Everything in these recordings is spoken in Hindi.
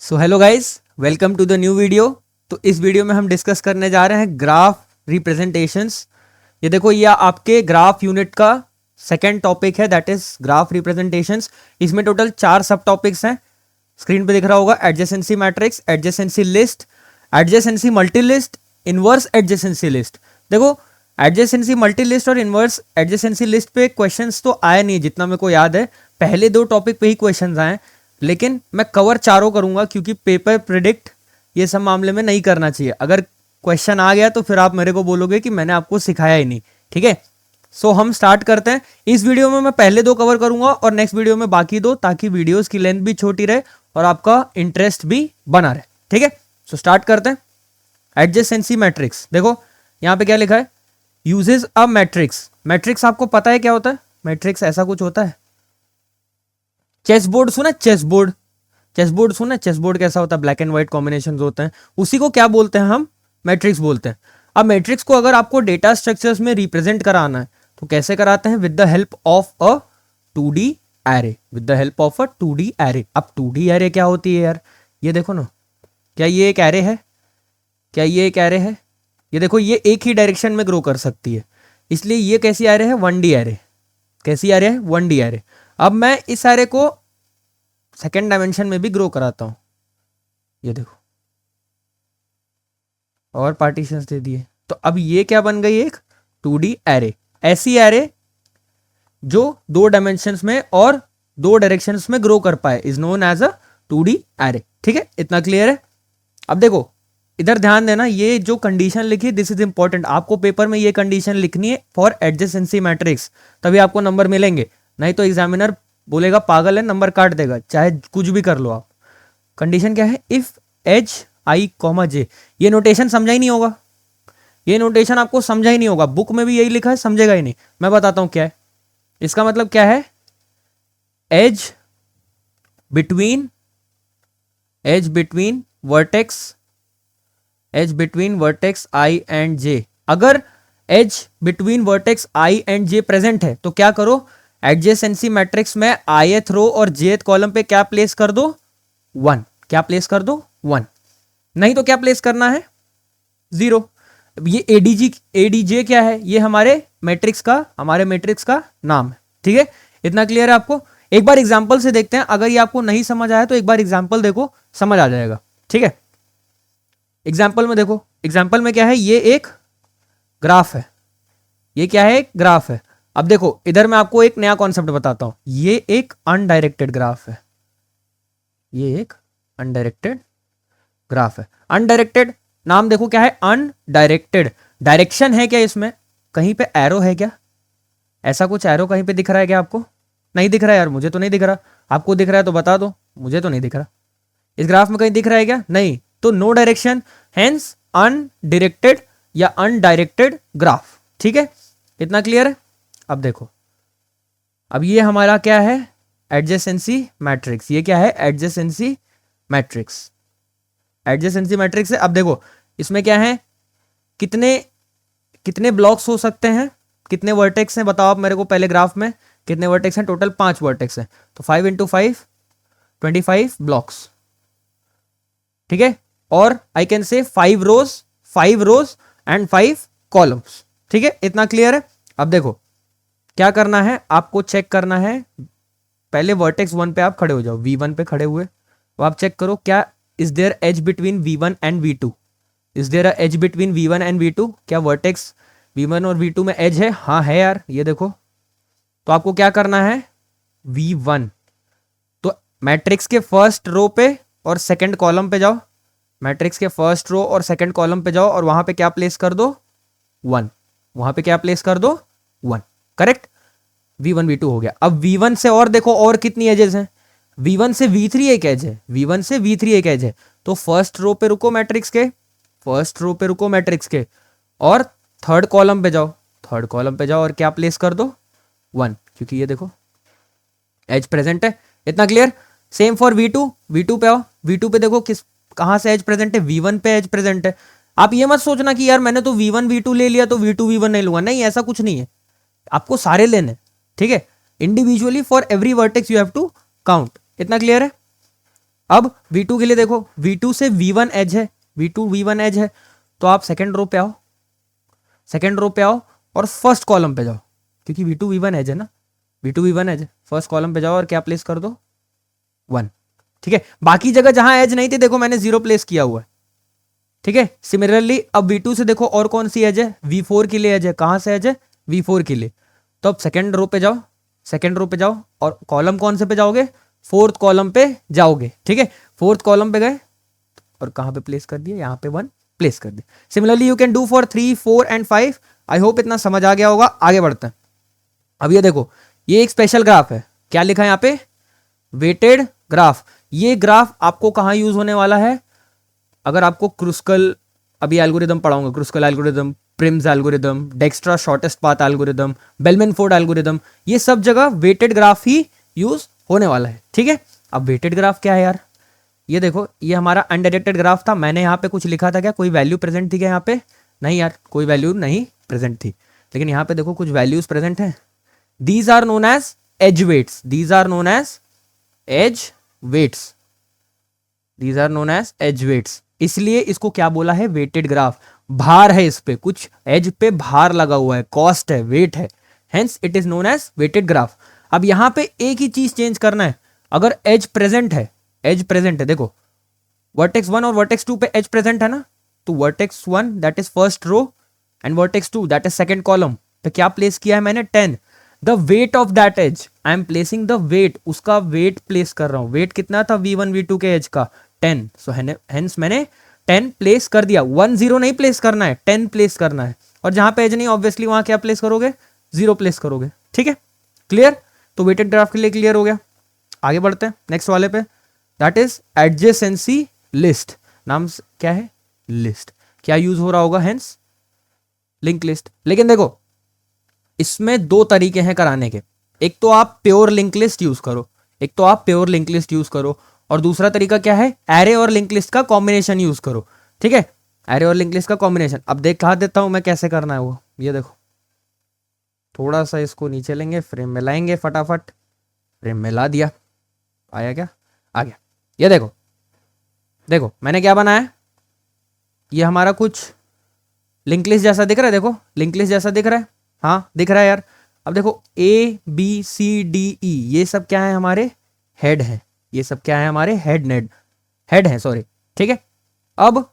So hello guys, welcome to the new video. तो इस वीडियो में हम डिस्कस करने जा रहे हैं ग्राफ रिप्रेजेंटेशंस। ये देखो, ये आपके ग्राफ यूनिट का सेकंड टॉपिक है, दैट इज ग्राफ रिप्रेजेंटेशंस। इसमें टोटल 4 सब टॉपिक्स हैं। स्क्रीन पे दिख रहा होगा adjacency matrix, adjacency list, adjacency multi list, inverse adjacency list. देखो, एडजेसेंसी मल्टी लिस्ट और इनवर्स एडजेसेंसी लिस्ट पे क्वेश्चंस तो आए नहीं, जितना मेरे को याद है। पहले 2 टॉपिक पे ही क्वेश्चंस आए, लेकिन मैं कवर चारों करूंगा क्योंकि पेपर प्रिडिक्ट ये सब मामले में नहीं करना चाहिए। अगर क्वेश्चन आ गया तो फिर आप मेरे को बोलोगे कि मैंने आपको सिखाया ही नहीं। ठीक है, सो हम स्टार्ट करते हैं। इस वीडियो में मैं पहले 2 कवर करूंगा और नेक्स्ट वीडियो में बाकी 2, ताकि वीडियोस की लेंथ भी छोटी रहे और आपका इंटरेस्ट भी बना रहे। ठीक है, सो स्टार्ट करते हैं। एडजेसेंसी मैट्रिक्स, देखो यहां पे क्या लिखा है, यूजेस अ मैट्रिक्स। मैट्रिक्स आपको पता है क्या होता है? मैट्रिक्स ऐसा कुछ होता है। चेसबोर्ड सुना? चेसबोर्ड, चेसबोर्ड सुना? चेसबोर्ड कैसा होता है? ब्लैक एंड व्हाइट कॉम्बिनेशंस होते हैं, उसी को क्या बोलते हैं हम? मैट्रिक्स बोलते हैं। अब मैट्रिक्स को अगर आपको डेटा स्ट्रक्चर्स में रिप्रेजेंट कराना है तो कैसे कराते हैं? With the help of a 2D array. With the help of a 2D array. अब 2D एरे क्या होती है यार? ये देखो ना, क्या ये एक एरे है? क्या ये एक एरे है? ये देखो, ये एक ही डायरेक्शन में ग्रो कर सकती है, इसलिए ये कैसी एरे है? 1D array. कैसी एरे है? 1D array. अब मैं इस एरे को सेकेंड डायमेंशन में भी ग्रो कराता हूं, ये देखो, और पार्टीशंस दे दिए, तो अब ये क्या बन गई? एक 2D एरे। ऐसी एरे जो 2 डायमेंशंस में और 2 डायरेक्शंस में ग्रो कर पाए is known as a 2D array. ठीक है, इतना क्लियर है? अब देखो, इधर ध्यान देना, ये जो कंडीशन लिखी, दिस इज इंपॉर्टेंट। आपको पेपर में ये कंडीशन लिखनी है फॉर एडजेसेंसी मैट्रिक्स, तभी आपको नंबर मिलेंगे। नहीं तो एग्जामिनर बोलेगा पागल है, नंबर काट देगा, चाहे कुछ भी कर लो आप। कंडीशन क्या है? इफ एच आई कॉमा जे। ये नोटेशन समझा ही नहीं होगा, ये नोटेशन आपको समझा ही नहीं होगा, बुक में भी यही लिखा है, समझेगा ही नहीं। मैं बताता हूं क्या है इसका मतलब। क्या है? Edge between vertex, edge between vertex I and J. अगर edge between vertex I and J present है तो क्या करो? एडजेसेंसी मैट्रिक्स में ith रो और jth कॉलम पे क्या प्लेस कर दो? 1। क्या प्लेस कर दो? 1। नहीं तो क्या प्लेस करना है? 0। ये एडीजे क्या है? ये हमारे मैट्रिक्स का नाम है। ठीक है, इतना क्लियर है आपको? एक बार एग्जांपल से देखते हैं, अगर ये आपको नहीं समझ आया तो एक बार एग्जांपल देखो, समझ आ जाएगा। ठीक है, एग्जाम्पल में देखो, एग्जाम्पल में क्या है? ये एक ग्राफ है। ये क्या है? एक ग्राफ है। अब देखो, इधर मैं आपको एक नया कॉन्सेप्ट बताता हूं। ये एक अनडायरेक्टेड ग्राफ है। ये एक अनडायरेक्टेड ग्राफ है। अनडायरेक्टेड नाम देखो क्या है? अनडायरेक्टेड। डायरेक्शन है क्या इसमें? कहीं पे एरो है क्या? ऐसा कुछ एरो कहीं पे दिख रहा है क्या आपको? नहीं दिख रहा है यार, मुझे तो नहीं दिख रहा। आपको दिख रहा है तो बता दो, मुझे तो नहीं दिख रहा। इस ग्राफ में कहीं दिख रहा है क्या? नहीं, तो नो डायरेक्शन, हेंस अनडायरेक्टेड या अनडायरेक्टेड ग्राफ। ठीक है, इतना क्लियर है? अब देखो, अब ये हमारा क्या है? Adjacency matrix. ये क्या है? Adjacency matrix. एडजेसेंसी मैट्रिक्स है। अब देखो, इसमें क्या है? कितने ब्लॉक्स हो सकते हैं? कितने वर्टेक्स हैं बताओ आप मेरे को पहले। ग्राफ में कितने वर्टेक्स हैं? टोटल 5 वर्टेक्स हैं, तो 5 इंटू 5 25 ब्लॉक्स। ठीक है, और I can say 5 rose and 5 columns. ठीक है, इतना क्लियर है? अब देखो क्या करना है, आपको चेक करना है। पहले वर्टेक्स 1 पे आप खड़े हो जाओ, V1 पे खड़े हुए, तो आप चेक करो क्या is there edge between V1 and V2? Is there edge between V1 and V2? क्या वर्टेक्स V1 और V2 में एज है? हाँ है यार, ये देखो। तो आपको क्या करना है? V1, तो मैट्रिक्स के फर्स्ट रो पे और सेकंड कॉलम पे जाओ। मैट्रिक्स के फर्स्ट रो और सेकंड कॉलम पे जाओ और वहां पे क्या प्लेस कर दो? 1। वहां पे क्या प्लेस कर दो? 1। करेक्ट, V1 V2 हो गया। अब V1 से और देखो और कितनी एजेस हैं? V1 से V3 एक एज है, V1 से V3 एक एज है। तो फर्स्ट रो पे रुको मैट्रिक्स के, फर्स्ट रो पे रुको मैट्रिक्स के, और थर्ड कॉलम पे जाओ, थर्ड कॉलम पे जाओ और क्या प्लेस कर दो? 1, क्योंकि ये देखो एज प्रेजेंट है। इतना क्लियर? सेम फॉर V2 पे आओ। V2 पे देखो किस कहां से एज प्रेजेंट है? V1 पे एज प्रेजेंट है। आप ये मत सोचना कि यार मैंने तो V1 V2 ले लिया तो V2 V1 नहीं लूंगा, नहीं, ऐसा कुछ नहीं है, आपको सारे लेने। ठीक है, individually for every vertex you have to count. इतना क्लियर है? अब V2 के लिए देखो, V2 से V1 एज है, V2 V1 एज है, तो आप सेकेंड रो पे आओ, सेकेंड रो पे आओ और फर्स्ट कॉलम पे जाओ, क्योंकि V2 V1 एज है ना, V2 V1 एज है, फर्स्ट कॉलम पे जाओ और क्या प्लेस कर दो, 1। ठीक है, बाकी जगह जहां एज नहीं थी देखो मैंने 0 प्लेस किया हुआ है। ठीक है, सिमिलरली अब V2 से देखो और कौन सी एज है, V4 के लिए एज है, कहां से एज है, V4 के लिए। तो अब सेकेंड रो पे जाओ, सेकेंड रो पे जाओ और कॉलम कौन से पे जाओगे, फोर्थ कॉलम पे जाओगे। ठीक है, फोर्थ कॉलम पे गए और कहां पे प्लेस कर दिया, यहां पे 1 प्लेस कर दिया। Similarly you can do for 3, 4 and 5। I hope इतना समझ आ गया होगा। आगे बढ़ते हैं। अब ये देखो, ये एक स्पेशल ग्राफ है, क्या लिखा है यहाँ पे, वेटेड ग्राफ। ये ग्राफ आपको कहां यूज होने वाला है, अगर आपको क्रुस्कल, अभी एल्गोरिदम पढ़ाऊंगा, Kruskal algorithm, Prim's algorithm, Dijkstra shortest path algorithm, bellman-Ford algorithm, ये सब जगह वेटेड ग्राफ ही यूज होने वाला है। ठीक है, अब वेटेड ग्राफ क्या है यार, ये देखो, ये हमारा अनडायरेक्टेड ग्राफ था, मैंने यहाँ पे कुछ लिखा था क्या, कोई वैल्यू प्रेजेंट थी क्या यहाँ पे, नहीं यार, कोई वैल्यू नहीं प्रेजेंट थी, लेकिन यहाँ पे देखो कुछ वैल्यूज प्रेजेंट है। These are known as edge weights, these are known as edge weights, these are known as edge weights, इसलिए इसको क्या बोला है, वेटेड ग्राफ। भार है इस पे, कुछ एज पे भार लगा हुआ है, कॉस्ट है, वेट है, hence it is known as weighted graph. अब यहां पे एक ही चीज चेंज करना है, अगर एज प्रेजेंट है, एज प्रेजेंट है, देखो वर्टेक्स 1 और वर्टेक्स 2 पे एज प्रेजेंट है ना, तो vertex 1 that is first row and vertex 2 that is second column पे क्या प्लेस किया है मैंने, 10। The weight of that edge, I am placing the weight, उसका वेट प्लेस कर रहा हूं। वेट कितना था V1 V2 के एज का, 10, सो हेंस मैंने 10 प्लेस कर दिया। 1 0 नहीं प्लेस करना है, 10 प्लेस करना है, और जहां पे एज नहीं ऑब्वियसली वहां क्या प्लेस करोगे, 0 प्लेस करोगे। ठीक है, क्लियर, तो वेटेड ग्राफ के लिए क्लियर हो गया। आगे बढ़ते हैं नेक्स्ट वाले पे, दैट इज एडजेसेंसी लिस्ट। नाम क्या है, लिस्ट, क्या यूज हो रहा होगा, हेंस लिंक लिस्ट। लेकिन देखो इसमें दो तरीके हैं कराने के, एक तो आप प्योर लिंक लिस्ट यूज करो, एक तो आप प्योर लिंक लिस्ट यूज करो, और दूसरा तरीका क्या है, एरे और लिंक लिस्ट का कॉम्बिनेशन यूज करो। ठीक है, एरे और लिंक लिस्ट का कॉम्बिनेशन। अब दिखा देता हूं मैं कैसे करना है वो, ये देखो, थोड़ा सा इसको नीचे लेंगे, फ्रेम में लाएंगे, फटाफट फ्रेम में ला दिया, आया क्या, आ गया। ये देखो, देखो मैंने क्या बनाया, ये हमारा कुछ लिंक लिस्ट जैसा दिख रहा है, देखो लिंक लिस्ट जैसा दिख रहा है, हाँ दिख रहा है यार। अब देखो ABCDE ये सब क्या है, हमारे हेड है, ये सब क्या है, हमारे हेड है, सॉरी। ठीक है, अब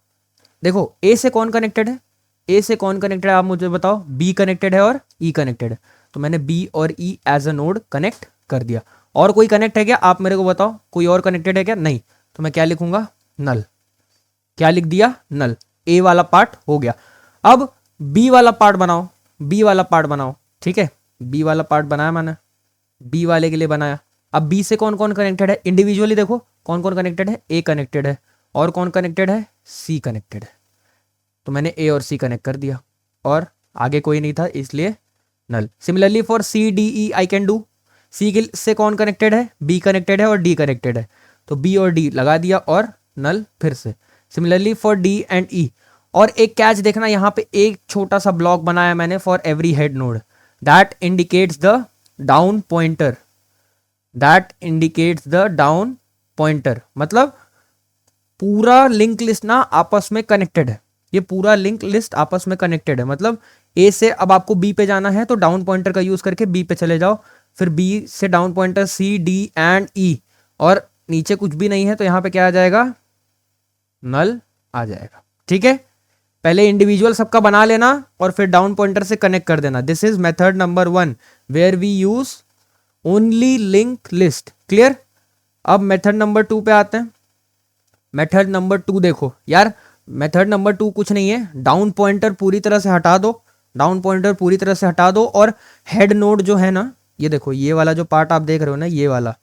देखो A से कौन कनेक्टेड है, A से कौन कनेक्टेड है आप मुझे बताओ, B कनेक्टेड है और E कनेक्टेड है, तो मैंने B और E as a node connect कर दिया। और कोई कनेक्ट है क्या, आप मेरे को बताओ, कोई और कनेक्टेड है क्या, नहीं, तो मैं क्या लिखूंगा, नल। क्या लिख दिया, नल। A वाला पार्ट हो गया। अब B वाला पार्ट बनाओ, B वाला पार्ट बनाओ। ठीक है, B वाला पार्ट बनाया मैंने, B वाले के लिए बनाया। अब B से कौन कौन कनेक्टेड है, इंडिविजुअली देखो कौन कौन कनेक्टेड है, A कनेक्टेड है, और कौन कनेक्टेड है, C कनेक्टेड है, तो मैंने A और C कनेक्ट कर दिया, और आगे कोई नहीं था इसलिए null. Similarly for CDE I can do, C से कौन कनेक्टेड है, B कनेक्टेड है और D कनेक्टेड है, तो B और D लगा दिया और नल फिर से। Similarly for D and E, और एक कैच देखना, यहाँ पे एक छोटा सा ब्लॉक बनाया मैंने for every head nod, that indicates the down pointer, that indicates the down pointer, मतलब पूरा लिंक लिस्ट ना आपस में कनेक्टेड है, ये पूरा लिंक लिस्ट आपस में कनेक्टेड है। मतलब A से अब आपको B पे जाना है तो डाउन पॉइंटर का यूज करके B पे चले जाओ, फिर B से down pointer C D and E, और नीचे कुछ भी नहीं है तो यहाँ पे क्या आ जाएगा, नल आ जाएगा। ठीक है, पहले इंडिविजुअल सबका बना लेना और फिर डाउन पॉइंटर से कनेक्ट कर देना। This is method number 1 where we use only link list. Clear, अब मेथड नंबर 2 पे आते हैं। मेथड नंबर 2 देखो यार, मेथड नंबर 2 कुछ नहीं है, डाउन पॉइंटर पूरी तरह से हटा दो, डाउन पॉइंटर पूरी तरह से हटा दो, और हेड नोड जो है ना, ये देखो ये वाला जो पार्ट आप देख रहे हो ना, ये वाला,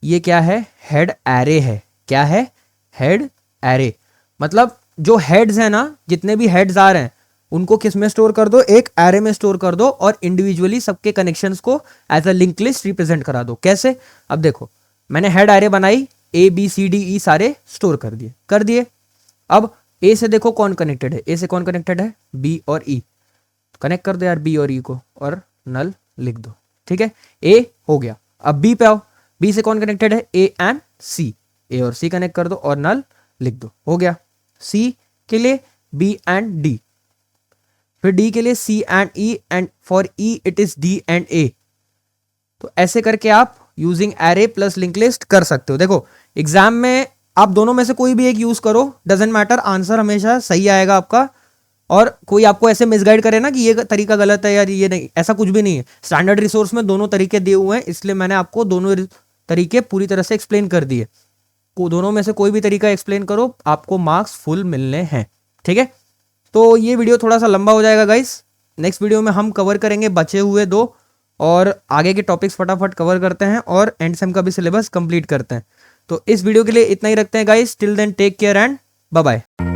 ये क्या है, हेड एरे है। क्या है, हेड एरे, मतलब जो हेड्स है ना, जितने भी हेड्स आ रहे हैं उनको किस में स्टोर कर दो, एक एरे में स्टोर कर दो, और इंडिविजुअली सबके कनेक्शंस को as a link list represent करा दो। कैसे, अब देखो मैंने हेड एरे बनाई, ABCDE सारे स्टोर कर दिए। अब A से देखो कौन कनेक्टेड है, A से कौन कनेक्टेड है, B और E, कनेक्ट कर दो यार B और E को, और नल लिख दो। ठीक है, A हो गया। अब B पे आओ, B से कौन कनेक्टेड है, A एंड C, ए और सी कनेक्ट कर दो और नल लिख दो, हो गया। सी के लिए बी एंड डी, फिर डी के लिए C and E, and for E it is D and A. तो ऐसे करके आप using array plus link list कर सकते हो। देखो एग्जाम में आप दोनों में से कोई भी एक यूज करो, डजेंट मैटर, आंसर हमेशा सही आएगा आपका। और कोई आपको ऐसे मिसगाइड करे ना कि ये तरीका गलत है यार, ये नहीं, ऐसा कुछ भी नहीं है। स्टैंडर्ड रिसोर्स में दोनों तरीके दिए हुए हैं, इसलिए मैंने आपको दोनों तरीके पूरी तरह से एक्सप्लेन कर दिए। दोनों में से कोई भी तरीका एक्सप्लेन करो, आपको मार्क्स फुल मिलने हैं, ठीक है। तो ये वीडियो थोड़ा सा लंबा हो जाएगा गाइस। नेक्स्ट वीडियो में हम कवर करेंगे बचे हुए 2 और आगे के टॉपिक्स फटाफट कवर करते हैं और एंड सेम का भी सिलेबस कंप्लीट करते हैं। तो इस वीडियो के लिए इतना ही रखते हैं guys. Till then take care and bye bye.